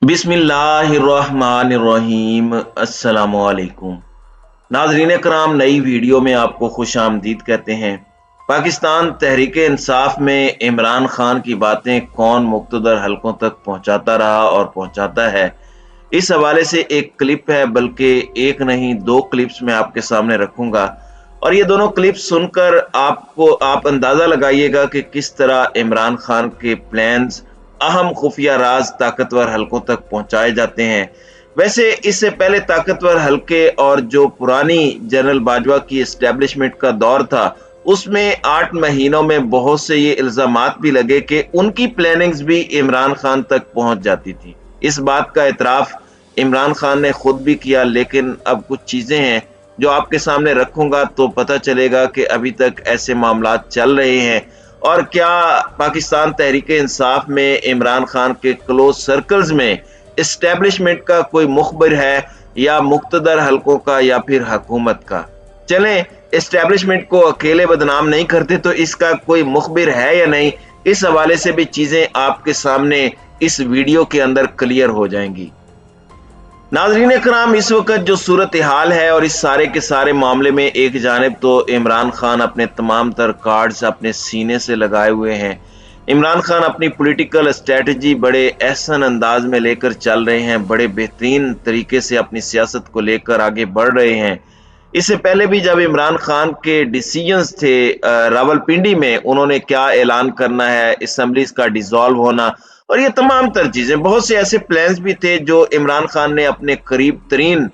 बिस्मिल्लाहिर्रहमानिर्रहीम। अस्सलामुअलैकुम नाज़रीन कराम, नई वीडियो में आपको खुश आमदीद कहते हैं। पाकिस्तान तहरीक इंसाफ में इमरान खान की बातें कौन मुख्तदर हलकों तक पहुंचाता रहा और पहुंचाता है, इस हवाले से एक क्लिप है, बल्कि एक नहीं दो क्लिप्स मैं आपके सामने रखूंगा और ये दोनों क्लिप्स सुनकर आप अंदाजा लगाइएगा कि किस तरह इमरान खान के प्लान्स अहम खुफिया राज ताकतवर हलकों तक पहुंचाए जाते हैं। वैसे इससे पहले ताकतवर हलके और जो पुरानी जनरल बाजवा की एस्टेब्लिशमेंट का दौर था, उसमें 8 महीनों में बहुत से ये इल्जामात भी लगे कि उनकी प्लानिंग्स भी इमरान खान तक पहुंच जाती थी। इस बात का एतराफ इमरान खान ने खुद भी किया, लेकिन अब कुछ चीजें हैं जो आपके सामने रखूंगा तो पता चलेगा कि अभी तक ऐसे मामलात चल रहे हैं और क्या पाकिस्तान तहरीक इंसाफ में इमरान खान के क्लोज सर्कल्स में एस्टेब्लिशमेंट का कोई मुखबिर है या मुख्तदर हलकों का या फिर हुकूमत का। चलें, एस्टेब्लिशमेंट को अकेले बदनाम नहीं करते तो इसका कोई मुखबिर है या नहीं, इस हवाले से भी चीजें आपके सामने इस वीडियो के अंदर क्लियर हो जाएंगी। नाज़रीन कराम, इस वक्त जो सूरत हाल है और इस सारे के सारे मामले में एक जानिब तो इमरान खान अपने तमाम तर कार्ड्स अपने सीने से लगाए हुए हैं। इमरान खान अपनी पॉलिटिकल स्ट्रेटजी बड़े एहसन अंदाज में लेकर चल रहे हैं, बड़े बेहतरीन तरीके से अपनी सियासत को लेकर आगे बढ़ रहे हैं। इससे पहले भी जब इमरान खान के डिसीजंस थे रावलपिंडी में, उन्होंने क्या ऐलान करना है, असम्बलीज का डिसॉल्व होना और ये तमाम तर चीजें, बहुत से ऐसे प्लान्स भी थे जो इमरान खान ने अपने करीब तरीन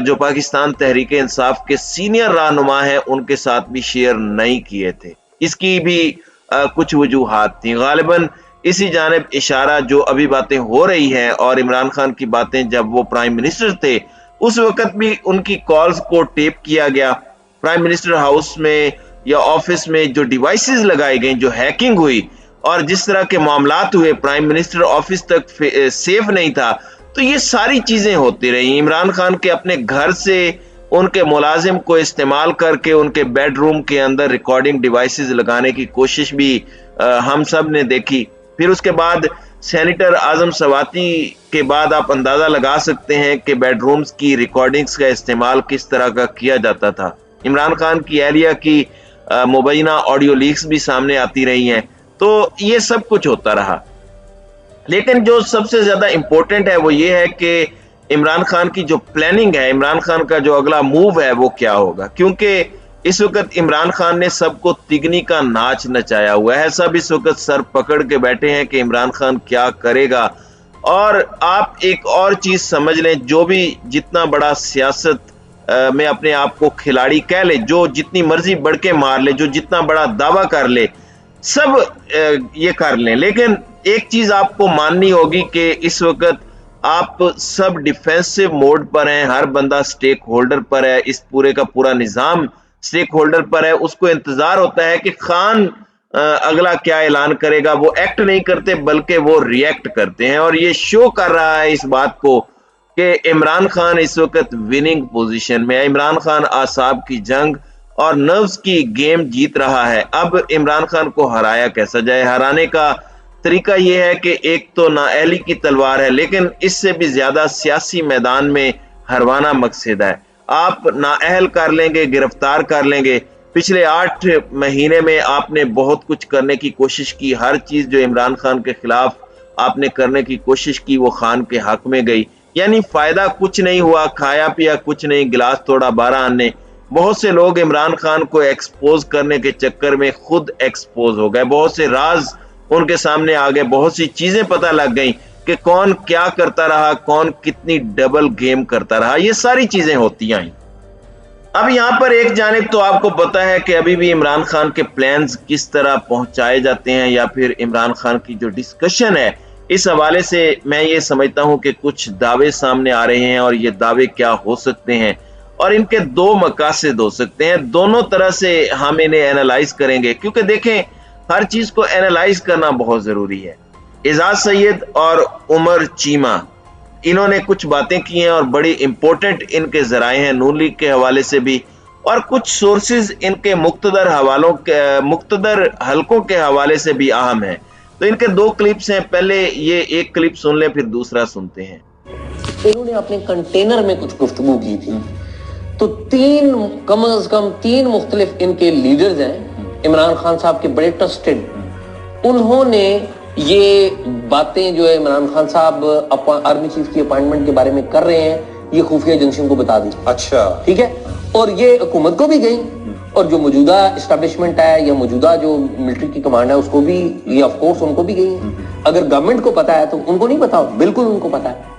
जो पाकिस्तान तहरीक इंसाफ के सीनियर रहनुमा हैं उनके साथ भी शेयर नहीं किए थे। इसकी भी कुछ वजूहात थी, गालिबन इसी जानिब इशारा जो अभी बातें हो रही हैं। और इमरान खान की बातें जब वो प्राइम मिनिस्टर थे उस वक्त भी उनकी कॉल्स को टेप किया गया। प्राइम मिनिस्टर हाउस में या ऑफिस में जो डिवाइसेस लगाई गई, जो हैकिंग हुई और जिस तरह के मामलात हुए, प्राइम मिनिस्टर ऑफिस तक सेफ नहीं था, तो ये सारी चीजें होती रही। इमरान खान के अपने घर से उनके मुलाजिम को इस्तेमाल करके उनके बेडरूम के अंदर रिकॉर्डिंग डिवाइसेस लगाने की कोशिश भी हम सब ने देखी। फिर उसके बाद सेनेटर आजम सवाती के बाद आप अंदाजा लगा सकते हैं कि बेडरूम्स की रिकॉर्डिंग्स का इस्तेमाल किस तरह का किया जाता था। इमरान खान की एहलिया की मुबैना ऑडियो लीक्स भी सामने आती रही हैं। तो ये सब कुछ होता रहा, लेकिन जो सबसे ज्यादा इंपॉर्टेंट है वो ये है कि इमरान खान की जो प्लानिंग है, इमरान खान का जो अगला मूव है वो क्या होगा, क्योंकि इस वक्त इमरान खान ने सबको तिगनी का नाच नचाया हुआ है। सब इस वक्त सर पकड़ के बैठे हैं कि इमरान खान क्या करेगा। और आप एक और चीज समझ लें, जो भी जितना बड़ा सियासत में अपने आप को खिलाड़ी कह ले, जो जितनी मर्जी बढ़ के मार ले, जो जितना बड़ा दावा कर ले, सब ये कर लें, लेकिन एक चीज आपको माननी होगी कि इस वक्त आप सब डिफेंसिव मोड पर हैं। हर बंदा स्टेक होल्डर पर है, इस पूरे का पूरा निजाम स्टेक होल्डर पर है। उसको इंतजार होता है कि खान अगला क्या ऐलान करेगा। वो एक्ट नहीं करते बल्कि वो रिएक्ट करते हैं और ये शो कर रहा है इस बात को कि इमरान खान इस वक्त विनिंग पोजीशन में है। इमरान खान आसाब की जंग और नर्व्स की गेम जीत रहा है। अब इमरान खान को हराया कैसा जाए। हराने का तरीका यह है कि एक तो नाअहली की तलवार है, लेकिन इससे भी ज्यादा सियासी मैदान में हरवाना मकसद है। आप नाअहल कर लेंगे, गिरफ्तार कर लेंगे। पिछले 8 महीने में आपने बहुत कुछ करने की कोशिश की, हर चीज जो इमरान खान के खिलाफ आपने करने की कोशिश की वो खान के हक में गई, यानी फायदा कुछ नहीं हुआ, खाया पिया कुछ नहीं, गिलास तोड़ा 12 आने। बहुत से लोग इमरान खान को एक्सपोज करने के चक्कर में खुद एक्सपोज हो गए, बहुत से राज उनके सामने आ गए, बहुत सी चीजें पता लग गई कि कौन क्या करता रहा, कौन कितनी डबल गेम करता रहा। ये सारी चीजें होती आई। अब यहाँ पर एक जानिब तो आपको पता है कि अभी भी इमरान खान के प्लान्स किस तरह पहुंचाए जाते हैं या फिर इमरान खान की जो डिस्कशन है, इस हवाले से मैं ये समझता हूं कि कुछ दावे सामने आ रहे हैं और ये दावे क्या हो सकते हैं और इनके दो मकासद हो सकते हैं। दोनों तरह से हम इन्हें एनालाइज करेंगे, क्योंकि देखें हर चीज को एनालाइज करना बहुत जरूरी है। एजाज सैयद और उमर चीमा, इन्होंने कुछ बातें की हैं और बड़ी इंपॉर्टेंट इनके जराए हैं, नून लीग के हवाले से भी, और कुछ सोर्सेज इनके मुख्तदर हलकों के हवाले से भी अहम है। تو ان کے 2 کلپس ہیں, پہلے یہ ایک کلپ سن لیں پھر دوسرا سنتے ہیں. انہوں نے اپنے کنٹینر میں کچھ گفتگو کی تھی, تو کم از کم 3 مختلف ان کے لیڈرز ہیں عمران خان صاحب کے بڑے ٹرسٹڈ, انہوں نے یہ باتیں جو ہے عمران خان صاحب آرمی چیف کی اپائنٹمنٹ کے بارے میں کر رہے ہیں یہ خفیہ ایجنسیوں کو بتا دی. اچھا ٹھیک ہے, اور یہ حکومت کو بھی گئی اور جو موجودہ اسٹیبلشمنٹ ہے یا موجودہ جو ملٹری کی کمانڈ ہے اس کو بھی, یہ آف کورس ان کو بھی گئی. اگر گورنمنٹ کو پتا ہے تو ان کو نہیں پتا, بالکل ان کو پتا ہے.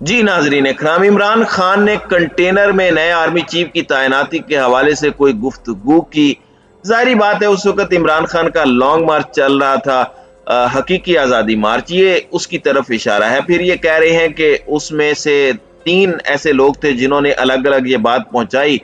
جی ناظرین اکرام, عمران خان نے کنٹینر میں نئے آرمی چیف کی تعیناتی کے حوالے سے کوئی گفتگو کی. ظاہری بات ہے اس وقت عمران خان کا لانگ مارچ چل رہا تھا, حقیقی آزادی مارچ, یہ اس کی طرف اشارہ ہے. پھر یہ کہہ رہے ہیں کہ اس میں سے 3 ایسے لوگ تھے جنہوں نے الگ الگ یہ بات پہنچائی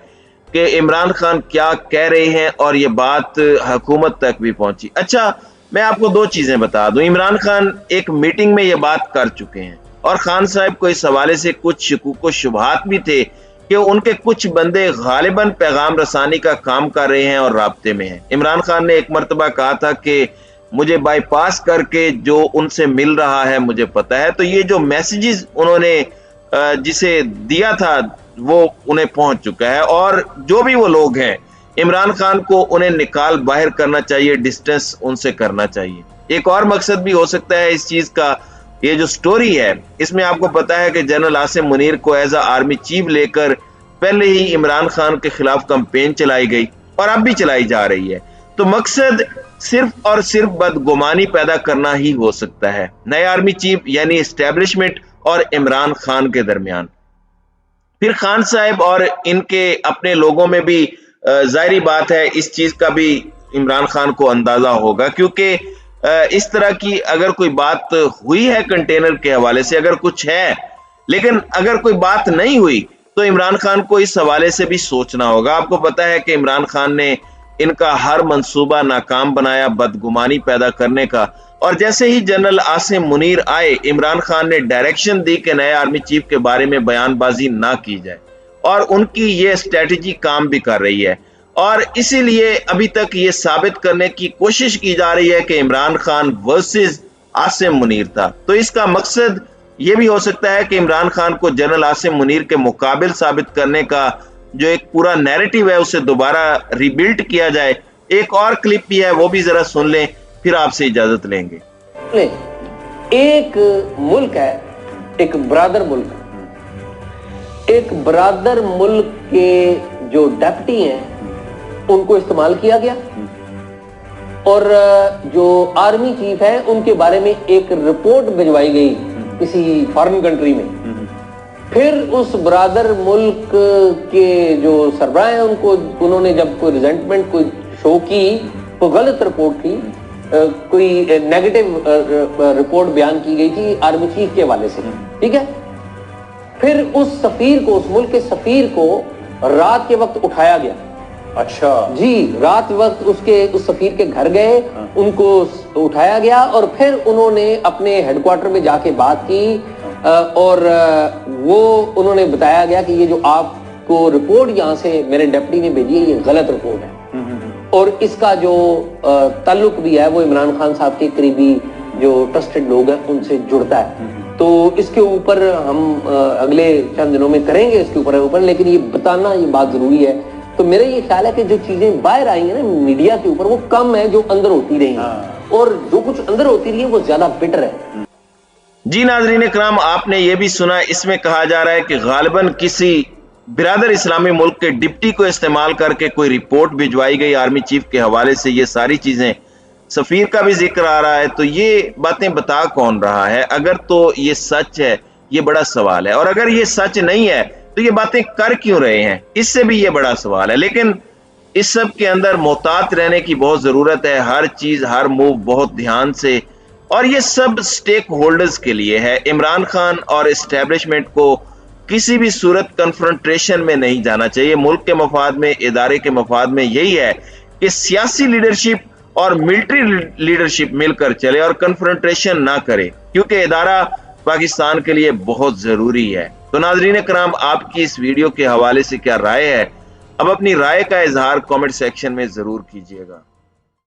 کہ عمران خان کیا کہہ رہے ہیں, اور یہ بات حکومت تک بھی پہنچی. اچھا میں آپ کو 2 چیزیں بتا دوں. عمران خان ایک میٹنگ میں یہ بات کر چکے ہیں, اور خان صاحب کو اس حوالے سے کچھ شکوک و شبہات بھی تھے کہ ان کے کچھ بندے غالباً پیغام رسانی کا کام کر رہے ہیں اور رابطے میں ہیں. عمران خان نے ایک مرتبہ کہا تھا کہ مجھے بائی پاس کر کے جو ان سے مل رہا ہے مجھے پتا ہے. تو یہ جو میسیجز انہوں نے جسے دیا تھا وہ انہیں پہنچ چکا ہے, اور جو بھی وہ لوگ ہیں عمران خان کو انہیں نکال باہر کرنا چاہیے, ڈسٹنس ان سے کرنا چاہیے. ایک اور مقصد بھی ہو سکتا ہے اس چیز کا. یہ جو سٹوری ہے اس میں آپ کو پتا ہے کہ جنرل عاصم منیر کو ایز آرمی چیف لے کر پہلے ہی عمران خان کے خلاف کمپین چلائی گئی اور اب بھی چلائی جا رہی ہے. تو مقصد صرف اور صرف بدگمانی پیدا کرنا ہی ہو سکتا ہے نئے آرمی چیف یعنی اسٹیبلشمنٹ اور عمران خان کے درمیان. پھر خان صاحب اور ان کے اپنے لوگوں میں بھی ظاہری بات ہے اس چیز کا بھی عمران خان کو اندازہ ہوگا, کیونکہ اس طرح کی اگر کوئی بات ہوئی ہے کنٹینر کے حوالے سے, اگر کچھ ہے, لیکن اگر کوئی بات نہیں ہوئی تو عمران خان کو اس حوالے سے بھی سوچنا ہوگا. آپ کو پتا ہے کہ عمران خان نے ان کا ہر منصوبہ ناکام بنایا بدگمانی پیدا کرنے کا, اور جیسے ہی جنرل عاصم منیر آئے عمران خان نے ڈائریکشن دی کہ نئے آرمی چیف کے بارے میں بیان بازی نہ کی جائے, اور ان کی یہ اسٹریٹجی کام بھی کر رہی ہے. اور اسی لیے ابھی تک یہ ثابت کرنے کی کوشش کی جا رہی ہے کہ عمران خان ورسز عاصم منیر تھا. تو اس کا مقصد یہ بھی ہو سکتا ہے کہ عمران خان کو جنرل عاصم منیر کے مقابل ثابت کرنے کا جو ایک پورا نیریٹو ہے اسے دوبارہ ری بلڈ کیا جائے. ایک اور کلپ بھی ہے وہ بھی ذرا سن لیں پھر آپ سے اجازت لیں گے. ایک ملک ہے, ایک برادر ملک ہے, ایک برادر ملک کے جو ڈیپٹی ہیں ان کو استعمال کیا گیا, اور جو آرمی چیف ہے ان کے بارے میں ایک رپورٹ بھجوائی گئی کسی فارن کنٹری میں. پھر اس برادر ملک کے جو سربراہ ہیں ان کو انہوں نے جب کوئی ریزنٹمنٹ کوئی شو کی, کوئی غلط رپورٹ کی, کوئی نیگیٹو رپورٹ بیان کی گئی تھی آرمی چیف کے حوالے سے, ٹھیک ہے. پھر اس سفیر کو, اس ملک کے سفیر کو رات کے وقت اٹھایا گیا. اچھا جی, رات وقت اس سفیر کے گھر گئے, ان کو اٹھایا گیا اور پھر انہوں نے اپنے ہیڈ کوارٹر میں جا کے بات کی, اور وہ انہوں نے بتایا گیا کہ یہ جو آپ کو رپورٹ یہاں سے میرے ڈیپٹی نے بھیجی ہے یہ غلط رپورٹ ہے, اور اس کا جو تعلق بھی ہے وہ عمران خان صاحب کے قریبی جو ٹرسٹڈ لوگ ہیں ان سے جڑتا ہے. تو اس کے اوپر ہم اگلے چند دنوں میں کریں گے اس کے اوپر, لیکن یہ بتانا یہ بات ضروری ہے. تو میرا یہ خیال ہے کہ جو چیزیں باہر آئی ہیں نا میڈیا کے اوپر وہ کم ہے جو اندر ہوتی رہی ہیں, اور جو کچھ اندر ہوتی رہی ہے وہ زیادہ بیٹر ہے. جی ناظرین اکرام, آپ نے یہ بھی سنا, اس میں کہا جا رہا ہے کہ غالباً کسی برادر اسلامی ملک کے ڈپٹی کو استعمال کر کے کوئی رپورٹ بھجوائی گئی آرمی چیف کے حوالے سے. یہ ساری چیزیں, سفیر کا بھی ذکر آ رہا ہے, تو یہ باتیں بتا کون رہا ہے؟ اگر تو یہ سچ ہے یہ بڑا سوال ہے, اور اگر یہ سچ نہیں ہے تو یہ باتیں کر کیوں رہے ہیں, اس سے بھی یہ بڑا سوال ہے. لیکن اس سب کے اندر محتاط رہنے کی بہت ضرورت ہے, ہر چیز ہر موو بہت دھیان سے, اور یہ سب سٹیک ہولڈرز کے لیے ہے. عمران خان اور اسٹیبلشمنٹ کو کسی بھی صورت کنفرنٹریشن میں نہیں جانا چاہیے. ملک کے مفاد میں, ادارے کے مفاد میں یہی ہے کہ سیاسی لیڈرشپ اور ملٹری لیڈرشپ مل کر چلے اور کنفرنٹریشن نہ کرے, کیونکہ ادارہ پاکستان کے لیے بہت ضروری ہے. تو ناظرین کرام, آپ کی اس ویڈیو کے حوالے سے کیا رائے ہے؟ اب اپنی رائے کا اظہار کامنٹ سیکشن میں ضرور کیجیے گا.